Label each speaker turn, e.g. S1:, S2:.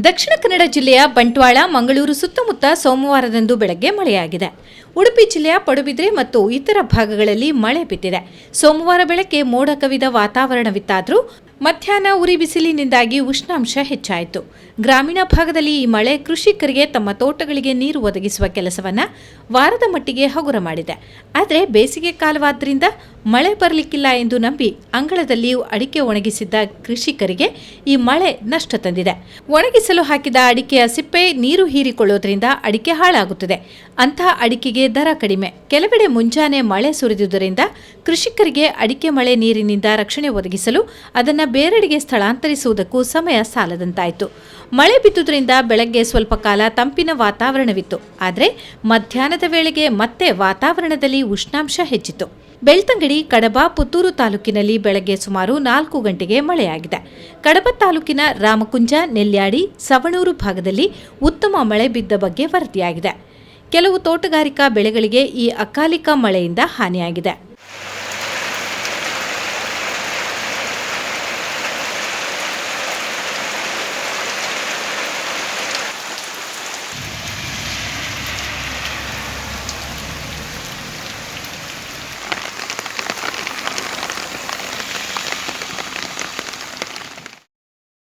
S1: ದಕ್ಷಿಣ ಕನ್ನಡ ಜಿಲ್ಲೆಯ ಬಂಟ್ವಾಳ, ಮಂಗಳೂರು ಸುತ್ತಮುತ್ತ ಸೋಮವಾರದಂದು ಬೆಳಗ್ಗೆ ಮಳೆಯಾಗಿದೆ. ಉಡುಪಿ ಜಿಲ್ಲೆಯ ಪಡುಬಿದ್ರೆ ಮತ್ತು ಇತರ ಭಾಗಗಳಲ್ಲಿ ಮಳೆ ಬಿದ್ದಿದೆ. ಸೋಮವಾರ ಬೆಳಗ್ಗೆ ಮೋಡ ಕವಿದ ವಾತಾವರಣವಿತ್ತಾದರೂ ಮಧ್ಯಾಹ್ನ ಉರಿ ಬಿಸಿಲಿನಿಂದಾಗಿ ಉಷ್ಣಾಂಶ ಹೆಚ್ಚಾಯಿತು. ಗ್ರಾಮೀಣ ಭಾಗದಲ್ಲಿ ಈ ಮಳೆ ಕೃಷಿಕರಿಗೆ ತಮ್ಮ ತೋಟಗಳಿಗೆ ನೀರು ಒದಗಿಸುವ ಕೆಲಸವನ್ನು ವಾರದ ಮಟ್ಟಿಗೆ ಹಗುರ ಮಾಡಿದೆ. ಆದರೆ ಬೇಸಿಗೆ ಕಾಲವಾದ್ದರಿಂದ ಮಳೆ ಬರಲಿಕ್ಕಿಲ್ಲ ಎಂದು ನಂಬಿ ಅಂಗಳದಲ್ಲಿ ಅಡಿಕೆ ಒಣಗಿಸಿದ್ದ ಕೃಷಿಕರಿಗೆ ಈ ಮಳೆ ನಷ್ಟ ತಂದಿದೆ. ಒಣಗಿಸಲು ಹಾಕಿದ ಅಡಿಕೆಯ ಸಿಪ್ಪೆ ನೀರು ಹೀರಿಕೊಳ್ಳೋದ್ರಿಂದ ಅಡಿಕೆ ಹಾಳಾಗುತ್ತದೆ. ಅಂತಹ ಅಡಿಕೆಗೆ ದರ ಕಡಿಮೆ. ಕೆಲವೆಡೆ ಮುಂಜಾನೆ ಮಳೆ ಸುರಿದುದರಿಂದ ಕೃಷಿಕರಿಗೆ ಅಡಿಕೆ ಮಳೆ ನೀರಿನಿಂದ ರಕ್ಷಣೆ ಒದಗಿಸಲು ಅದನ್ನು ಬೇರೆಡೆಗೆ ಸ್ಥಳಾಂತರಿಸುವುದಕ್ಕೂ ಸಮಯ ಸಾಲದಂತಾಯಿತು. ಮಳೆ ಬಿದ್ದುದರಿಂದ ಬೆಳಗ್ಗೆ ಸ್ವಲ್ಪ ಕಾಲ ತಂಪಿನ ವಾತಾವರಣವಿತ್ತು. ಆದರೆ ಮಧ್ಯಾಹ್ನದ ವೇಳೆಗೆ ಮತ್ತೆ ವಾತಾವರಣದಲ್ಲಿ ಉಷ್ಣಾಂಶ ಹೆಚ್ಚಿತು. ಬೆಳ್ತಂಗಡಿ, ಕಡಬ, ಪುತ್ತೂರು ತಾಲೂಕಿನಲ್ಲಿ ಬೆಳಗ್ಗೆ ಸುಮಾರು 4 ಗಂಟೆಗೆ ಮಳೆಯಾಗಿದೆ. ಕಡಬ ತಾಲೂಕಿನ ರಾಮಕುಂಜ, ನೆಲ್ಯಾಡಿ, ಸವಣೂರು ಭಾಗದಲ್ಲಿ ಉತ್ತಮ ಮಳೆ ಬಿದ್ದ ಬಗ್ಗೆ ವರದಿಯಾಗಿದೆ. ಕೆಲವು ತೋಟಗಾರಿಕಾ ಬೆಳೆಗಳಿಗೆ ಈ ಅಕಾಲಿಕ ಮಳೆಯಿಂದ ಹಾನಿಯಾಗಿದೆ.